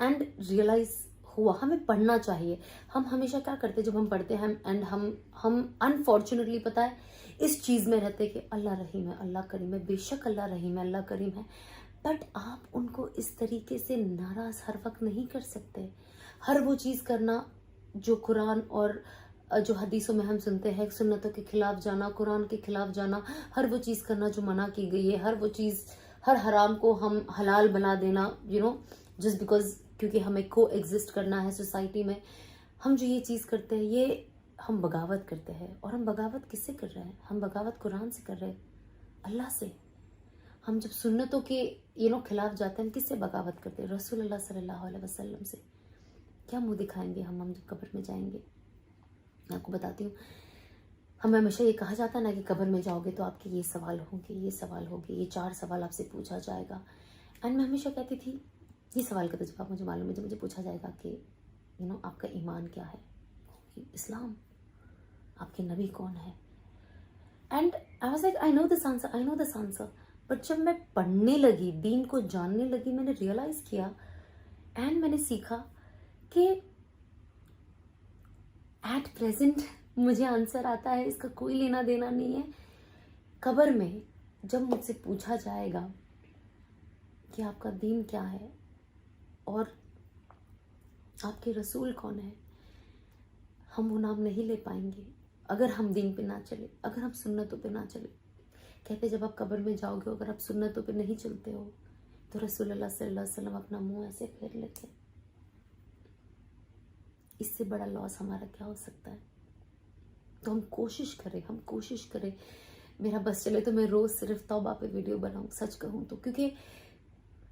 And realise ہوا. ہمیں پڑھنا چاہیے. ہم ہمیشہ کیا کرتے جب ہم پڑھتے ہیں اینڈ ہم انفارچونیٹلی پتہ ہے اس چیز میں رہتے کہ اللہ رحیم ہے, اللہ کریم ہے. بے شک اللہ رحیم ہے, اللہ کریم ہے, بٹ آپ ان کو اس طریقے سے ناراض ہر وقت نہیں کر سکتے. ہر وہ چیز کرنا جو قرآن اور جو حدیثوں میں ہم سنتے ہیں, سنتوں کے خلاف جانا, قرآن کے خلاف جانا, ہر وہ چیز کرنا جو منع کی گئی ہے, ہر وہ چیز, ہر حرام کو ہم حلال بنا دینا, جسٹ بیکاز, کیونکہ ہمیں کو ایگزسٹ کرنا ہے سوسائٹی میں. ہم جو یہ چیز کرتے ہیں یہ ہم بغاوت کرتے ہیں. اور ہم بغاوت کس سے کر رہے ہیں؟ ہم بغاوت قرآن سے کر رہے ہیں, اللہ سے. ہم جب سنتوں کے خلاف جاتے ہیں, ہم کس سے بغاوت کرتے ہیں؟ رسول اللہ صلی اللہ علیہ وسلم سے. کیا منہ دکھائیں گے ہم جب قبر میں جائیں گے؟ میں آپ کو بتاتی ہوں, ہمیں ہمیشہ یہ کہا جاتا ہے نا کہ قبر میں جاؤ گے تو آپ کے یہ سوال ہوں گے, یہ سوال ہوگے, یہ 4 سوال آپ سے پوچھا جائے گا. اینڈ میں ہمیشہ کہتی تھی یہ سوال کا تو جواب مجھے معلوم ہے. جب مجھے پوچھا جائے گا کہ آپ کا ایمان کیا ہے, اسلام, آپ کے نبی کون ہے, and I was like I know this answer. But جب میں پڑھنے لگی, دین کو جاننے لگی, میں نے ریئلائز کیا اینڈ میں نے سیکھا کہ ایٹ پریزنٹ مجھے آنسر آتا ہے, اس کا کوئی لینا دینا نہیں ہے. قبر میں جب مجھ سے پوچھا جائے گا کہ آپ کا دین کیا ہے اور آپ کے رسول کون ہے, ہم وہ نام نہیں لے پائیں گے اگر ہم دین پہ نہ چلے, اگر ہم سنتوں پہ نہ چلے. کہتے جب آپ قبر میں جاؤ گے, اگر آپ سنتوں پہ نہیں چلتے ہو تو رسول اللہ صلی اللہ علیہ وسلم اپنا منہ ایسے پھیر لیتے. اس سے بڑا لاس ہمارا کیا ہو سکتا ہے؟ تو ہم کوشش کریں. میرا بس چلے تو میں روز صرف توبہ پہ ویڈیو بناؤں, سچ کہوں تو, کیونکہ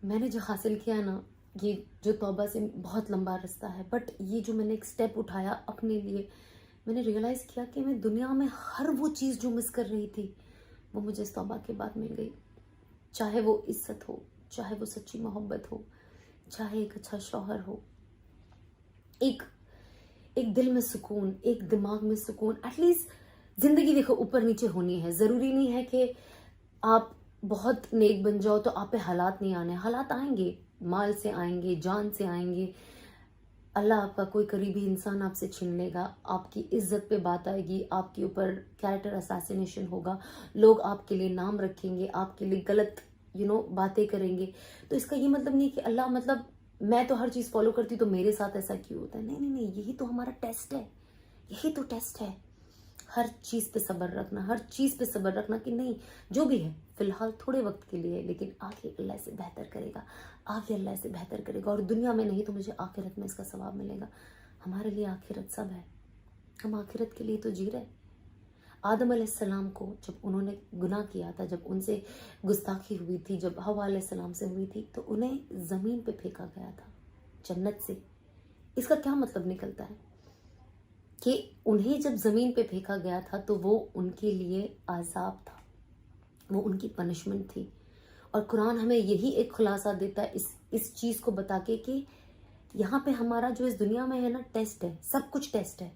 میں نے جو حاصل کیا نا, یہ جو توبہ سے بہت لمبا رستہ ہے, بٹ یہ جو میں نے ایک سٹیپ اٹھایا اپنے لیے, میں نے ریئلائز کیا کہ میں دنیا میں ہر وہ چیز جو مس کر رہی تھی وہ مجھے اس توبہ کے بعد مل گئی. چاہے وہ عزت ہو, چاہے وہ سچی محبت ہو, چاہے ایک اچھا شوہر ہو, ایک دل میں سکون, ایک دماغ میں سکون. ایٹ لیسٹ زندگی دیکھو اوپر نیچے ہونی ہے. ضروری نہیں ہے کہ آپ بہت نیک بن جاؤ تو آپ پہ حالات نہیں آنے. حالات آئیں گے, مال سے آئیں گے, جان سے آئیں گے. اللہ آپ کا کوئی قریبی انسان آپ سے چھین لے گا, آپ کی عزت پہ بات آئے گی, آپ کے اوپر کیریکٹر اساسینیشن ہوگا, لوگ آپ کے لیے نام رکھیں گے, آپ کے لیے غلط باتیں کریں گے. تو اس کا یہ مطلب نہیں کہ اللہ میں تو ہر چیز فالو کرتی تو میرے ساتھ ایسا کیوں ہوتا ہے. نہیں, یہی تو ہمارا ٹیسٹ ہے, یہی تو ٹیسٹ ہے. ہر چیز پہ صبر رکھنا, کہ نہیں جو بھی ہے فی الحال تھوڑے وقت کے لیے, لیکن آگے اللہ سے بہتر کرے گا, اور دنیا میں نہیں تو مجھے آخرت میں اس کا ثواب ملے گا. ہمارے لیے آخرت سب ہے, ہم آخرت کے لیے تو جی رہے. آدم علیہ السلام کو جب انہوں نے گناہ کیا تھا, جب ان سے گستاخی ہوئی تھی, جب حوا علیہ السلام سے ہوئی تھی, تو انہیں زمین پہ پھینکا گیا تھا جنت سے. اس کا کیا مطلب نکلتا ہے کہ انہیں جب زمین پہ پھینکا گیا تھا تو وہ ان کے لیے عذاب تھا, وہ ان کی پنشمنٹ تھی. اور قرآن ہمیں یہی ایک خلاصہ دیتا ہے اس چیز کو بتا کے کہ یہاں پہ ہمارا جو اس دنیا میں ہے نا ٹیسٹ ہے, سب کچھ ٹیسٹ ہے.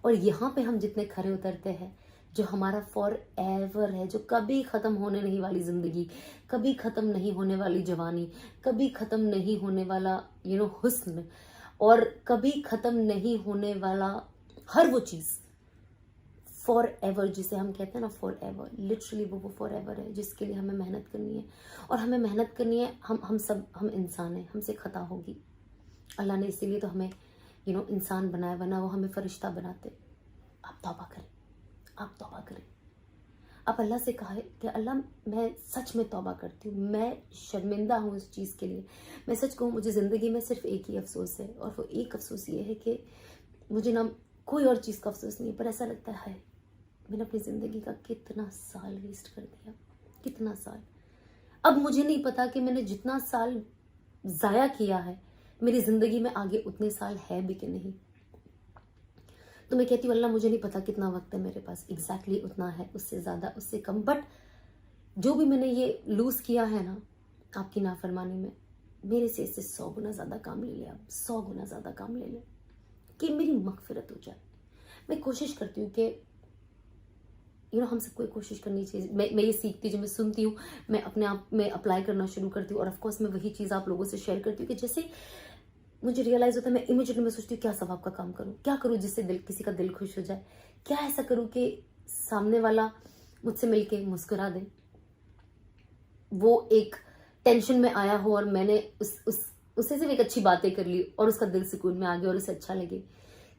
اور یہاں پہ ہم جتنے کھرے اترتے ہیں, جو ہمارا فار ایور ہے, جو کبھی ختم ہونے نہیں والی زندگی, کبھی ختم نہیں ہونے والی جوانی, کبھی ختم نہیں ہونے والا حسن, اور کبھی ختم نہیں ہونے والا ہر وہ چیز, فار ایور جسے ہم کہتے ہیں نا, فار ایور, لٹرلی وہ فار ایور ہے جس کے لیے ہمیں محنت کرنی ہے. اور ہمیں محنت کرنی ہے, ہم انسان ہیں, ہم سے خطا ہوگی. اللہ نے اسی لیے تو ہمیں انسان بنایا, ورنہ وہ ہمیں فرشتہ بناتے. آپ توبہ کریں. آپ اللہ سے کہا کہ اللہ میں سچ میں توبہ کرتی ہوں, میں شرمندہ ہوں اس چیز کے لیے. میں سچ کہوں مجھے زندگی میں صرف ایک ہی افسوس ہے, اور وہ ایک افسوس یہ ہے کہ مجھے نہ کوئی اور چیز کا افسوس نہیں, پر ایسا لگتا ہے میں نے اپنی زندگی کا کتنا سال ویسٹ کر دیا, کتنا سال. اب مجھے نہیں پتا کہ میں نے جتنا سال ضائع کیا ہے میری زندگی میں آگے اتنے سال ہے بھی کہ نہیں. تو میں کہتی ہوں اللہ مجھے نہیں پتا کتنا وقت ہے میرے پاس, ایگزیکٹلی اتنا ہے, اس سے زیادہ, اس سے کم, بٹ جو بھی میں نے یہ لوز کیا ہے نا آپ کی نافرمانی میں, میرے سے اس سے 100 گنا زیادہ کام لے لیں آپ, 100 گنا زیادہ کام لے لیں کہ میری مغفرت ہو جائے. میں کوشش کرتی ہوں کہ ہم سب کو کوشش کرنی چاہیے. میں یہ سیکھتی ہوں, جو میں سنتی ہوں میں اپنے آپ میں اپلائی کرنا شروع کرتی ہوں, اور آف کورس میں وہی چیز آپ لوگوں سے شیئر کرتی ہوں کہ جیسے مجھے ریئلائز ہوتا ہے میں امیجیٹلی میں سوچتی ہوں کیا ثواب کا کام کروں، کیا کروں جس سے کسی کا دل خوش ہو جائے، کیا ایسا کروں کہ سامنے والا مجھ سے مل کے مسکرا دے، وہ ایک ٹینشن میں آیا ہو اور میں نے اسے صرف ایک اچھی باتیں کر لی اور اس کا دل سکون میں آ گیا اور اسے اچھا لگے.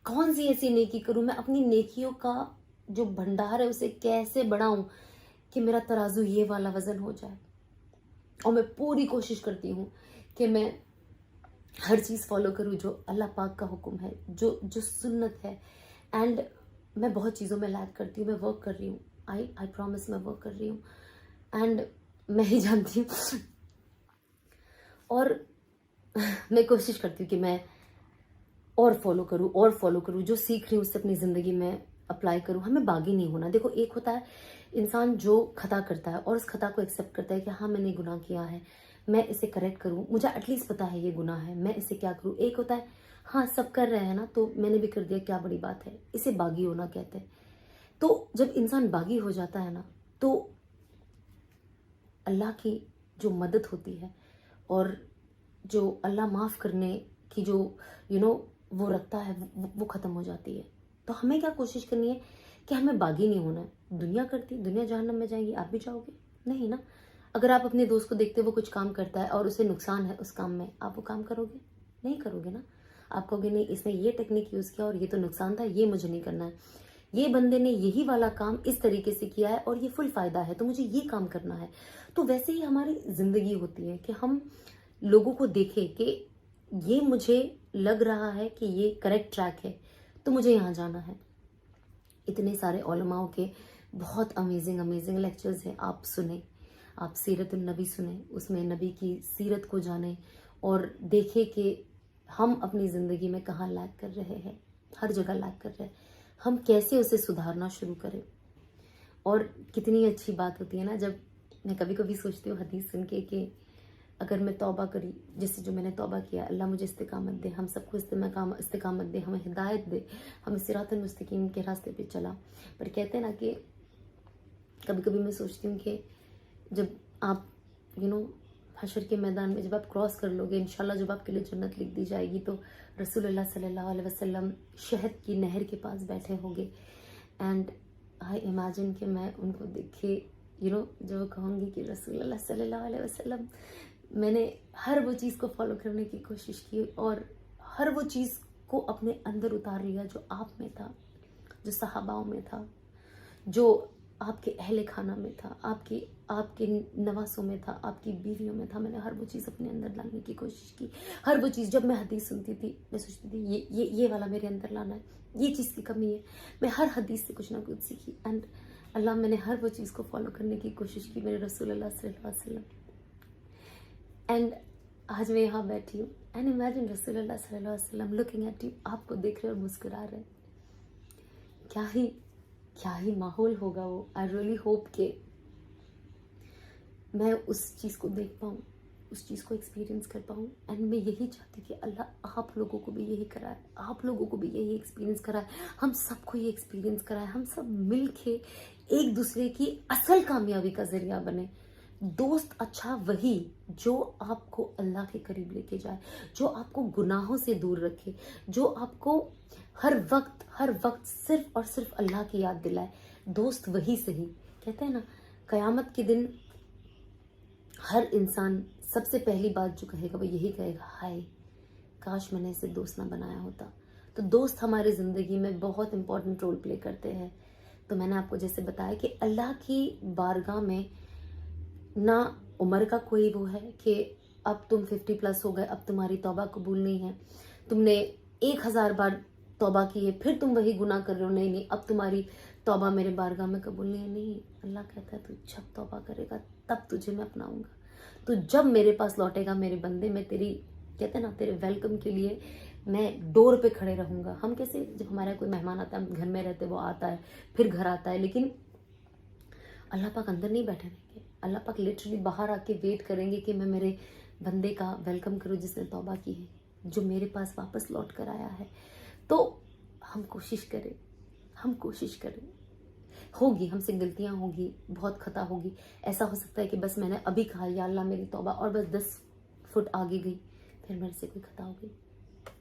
کون سی ایسی نیکی کروں، میں اپنی نیکیوں کا جو بھنڈار ہے اسے کیسے بڑھاؤں کہ میرا ترازو یہ والا وزن ہو جائے. اور میں پوری کوشش کرتی ہوں کہ میں ہر چیز فالو کروں جو اللہ پاک کا حکم ہے، جو سنت ہے. اینڈ میں بہت چیزوں میں لیک کرتی ہوں، میں ورک کر رہی ہوں، آئی پرومس میں ورک کر رہی ہوں. اینڈ میں ہی جانتی ہوں اور میں کوشش کرتی ہوں کہ میں اور فالو کروں جو سیکھ رہی ہوں اس سے اپنی زندگی میں اپلائی کروں. ہمیں باغی نہیں ہونا. دیکھو ایک ہوتا ہے انسان جو خطا کرتا ہے اور اس خطا کو ایکسیپٹ کرتا ہے کہ ہاں میں نے گناہ کیا ہے، میں اسے کریکٹ کروں، مجھے ایٹ لیسٹ پتا ہے یہ گناہ ہے، میں اسے کیا کروں. ایک ہوتا ہے ہاں سب کر رہے ہیں نا تو میں نے بھی کر دیا، کیا بڑی بات ہے. اسے باغی ہونا کہتے ہیں. تو جب انسان باغی ہو جاتا ہے نا تو اللہ کی جو مدد ہوتی ہے اور جو اللہ معاف کرنے کی جو وہ رکھتا ہے وہ ختم ہو جاتی ہے. تو ہمیں کیا کوشش کرنی ہے کہ ہمیں باغی نہیں ہونا ہے. دنیا کرتی، دنیا جہنم میں جائیں گی، آپ بھی جاؤ گے نہیں نا. اگر آپ اپنے دوست کو دیکھتے وہ کچھ کام کرتا ہے اور اسے نقصان ہے اس کام میں، آپ وہ کام کرو گے نہیں؟ کرو گے نا. آپ کہو گے نہیں اس نے یہ ٹیکنیک یوز کیا اور یہ تو نقصان تھا، یہ مجھے نہیں کرنا ہے. یہ بندے نے یہی والا کام اس طریقے سے کیا ہے اور یہ فل فائدہ ہے تو مجھے یہ کام کرنا ہے. تو ویسے ہی ہماری زندگی ہوتی ہے کہ ہم لوگوں کو دیکھیں کہ یہ مجھے لگ رہا ہے کہ یہ کریکٹ ٹریک ہے تو مجھے یہاں جانا ہے. اتنے سارے علماء کے بہت امیزنگ لیکچرز ہیں، آپ سنیں، آپ سیرت النبی سنیں، اس میں نبی کی سیرت کو جانیں اور دیکھیں کہ ہم اپنی زندگی میں کہاں لیک کر رہے ہیں. ہر جگہ لیک کر رہے ہیں. ہم کیسے اسے سدھارنا شروع کریں. اور کتنی اچھی بات ہوتی ہے نا جب میں کبھی کبھی سوچتی ہوں حدیث سن کے کہ اگر میں توبہ کری جیسے جو میں نے توبہ کیا، اللہ مجھے استقامت دے، ہم سب کو استقامت دے، ہمیں ہدایت دے، ہمیں صراط المستقیم کے راستے پہ چلا. پر کہتے ہیں نا کہ کبھی کبھی میں سوچتی ہوں کہ جب آپ حشر کے میدان میں جب آپ کراس کر لو گے انشاءاللہ جب آپ کے لیے جنت لکھ دی جائے گی تو رسول اللہ صلی اللہ علیہ وسلم شہد کی نہر کے پاس بیٹھے ہوگے. اینڈ آئی امیجن کہ میں ان کو دیکھے جو کہوں گی کہ رسول اللہ صلی اللہ علیہ وسلم، میں نے ہر وہ چیز کو فالو کرنے کی کوشش کی اور ہر وہ چیز کو اپنے اندر اتار لیا جو آپ میں تھا، جو صحاباؤں میں تھا، جو آپ کے اہل خانہ میں تھا، آپ کے نواسوں میں تھا، آپ کی بیویوں میں تھا. میں نے ہر وہ چیز اپنے اندر لانے کی کوشش کی. ہر وہ چیز جب میں حدیث سنتی تھی میں سوچتی تھی یہ والا میرے اندر لانا ہے، یہ چیز کی کمی ہے. میں ہر حدیث سے کچھ نہ کچھ سیکھی. اینڈ اللہ میں نے ہر وہ چیز کو فالو کرنے کی کوشش کی میرے رسول اللہ صلی اللہ علیہ وسلم. اینڈ آج میں یہاں بیٹھی ہوں. اینڈ امیجن رسول اللہ صلی اللہ علیہ وسلم لوکنگ ایٹ یو، آپ کو دیکھ رہے اور مسکرا رہے. کیا ہی ماحول ہوگا وہ. آئی ریئلی ہوپ کہ میں اس چیز کو دیکھ پاؤں، اس چیز کو ایکسپیرینس کر پاؤں. اینڈ میں یہی چاہتی ہوں کہ اللہ آپ لوگوں کو بھی یہی کرائے، آپ لوگوں کو بھی یہی ایکسپیرینس کرائے، ہم سب کو یہ ایکسپیرینس کرائے، ہم سب مل کے ایک دوسرے کی اصل کامیابی کا ذریعہ بنے. دوست اچھا وہی جو آپ کو اللہ کے قریب لے کے جائے، جو آپ کو گناہوں سے دور رکھے، جو آپ کو ہر وقت صرف اور صرف اللہ کی یاد دلائے. دوست وہی صحیح. کہتے ہیں نا قیامت کے دن ہر انسان سب سے پہلی بات جو کہے گا وہ یہی کہے گا ہائے کاش میں نے اسے دوست نہ بنایا ہوتا. تو دوست ہمارے زندگی میں بہت امپورٹنٹ رول پلے کرتے ہیں. تو میں نے آپ کو جیسے بتایا کہ اللہ کی بارگاہ میں نہ عمر کا کوئی وہ ہے کہ اب تم 50+ ہو گئے، اب تمہاری توبہ قبول نہیں ہے، تم نے 1000 بار توبہ کی ہے پھر تم وہی گناہ کر رہے ہو، نہیں اب تمہاری توبہ میرے بارگاہ میں قبول نہیں ہے. نہیں، اللہ کہتا ہے تو جب توبہ کرے گا تب تجھے میں اپناؤں گا. تو جب میرے پاس لوٹے گا میرے بندے، میں تیری کہتے ہیں نا تیرے ویلکم کے لیے میں ڈور پہ کھڑے رہوں گا. ہم کیسے جب ہمارا کوئی مہمان آتا ہے، ہم گھر میں رہتے، وہ آتا ہے پھر گھر آتا ہے، لیکن اللہ پاک اندر نہیں بیٹھے رہیں گے. اللہ پاک لٹرلی باہر آ کے ویٹ کریں گے کہ میں میرے بندے کا ویلکم کروں جس نے توبہ کی ہے، جو میرے پاس واپس لوٹ کر آیا ہے. تو ہم کوشش کریں. ہوگی ہم سے غلطیاں ہوگی، بہت خطا ہوگی. ایسا ہو سکتا ہے کہ بس میں نے ابھی کہا یا اللہ میری توبہ اور بس 10 فٹ آگے گئی، پھر میرے سے کوئی خطا ہو گئی.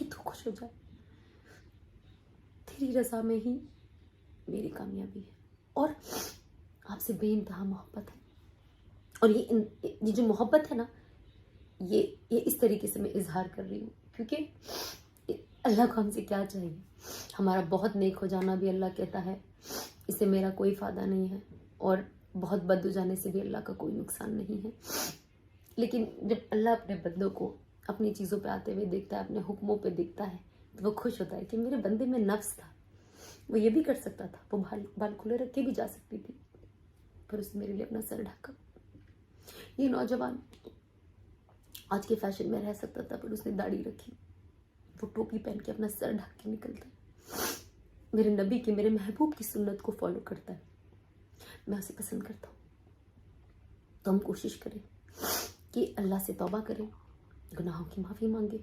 کہ تو خوش ہو جائے. تیری رضا میں ہی میری کامیابی ہے. اور آپ سے بے انتہا محبت ہے. اور یہ جو محبت ہے نا، یہ اس طریقے سے میں اظہار کر رہی ہوں کیونکہ اللہ کو ہم سے کیا چاہیے. ہمارا بہت نیک ہو جانا بھی اللہ کہتا ہے اس سے میرا کوئی فائدہ نہیں ہے، اور بہت بد ہو جانے سے بھی اللہ کا کوئی نقصان نہیں ہے. لیکن جب اللہ اپنے بندوں کو اپنی چیزوں پہ آتے ہوئے دیکھتا ہے، اپنے حکموں پہ دیکھتا ہے، تو وہ خوش ہوتا ہے کہ میرے بندے میں نفس تھا، وہ یہ بھی کر سکتا تھا، وہ بال کھلے رکھ کے بھی جا سکتی تھی، پر اس نے میرے لیے اپنا سر ڈھکا. یہ نوجوان آج کے فیشن میں رہ سکتا تھا، پر اس نے داڑھی رکھی، وہ ٹوپی پہن کے اپنا سر ڈھک کے نکلتا ہے، میرے نبی کی، میرے محبوب کی سنت کو فالو کرتا ہے. میں اسے پسند کرتا ہوں. تو ہم کوشش کریں کہ اللہ سے توبہ کریں، گناہوں کی معافی مانگے،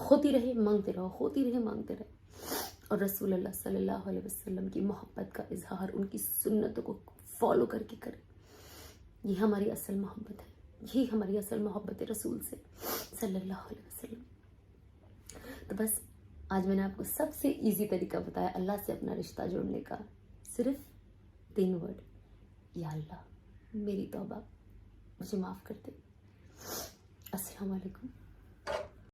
ہوتی رہے مانگتے رہو، ہوتی رہے مانگتے رہے، اور رسول اللہ صلی اللہ علیہ وسلم کی محبت کا اظہار ان کی سنتوں کو فالو کر کے کریں. یہ ہماری اصل محبت ہے، یہی ہماری اصل محبت ہے رسول سے صلی اللہ علیہ وسلم. تو بس آج میں نے آپ کو سب سے ایزی طریقہ بتایا اللہ سے اپنا رشتہ جوڑنے کا. صرف 3 ورڈ: یا اللہ میری توبہ، مجھے معاف کر دے. السلام علیکم.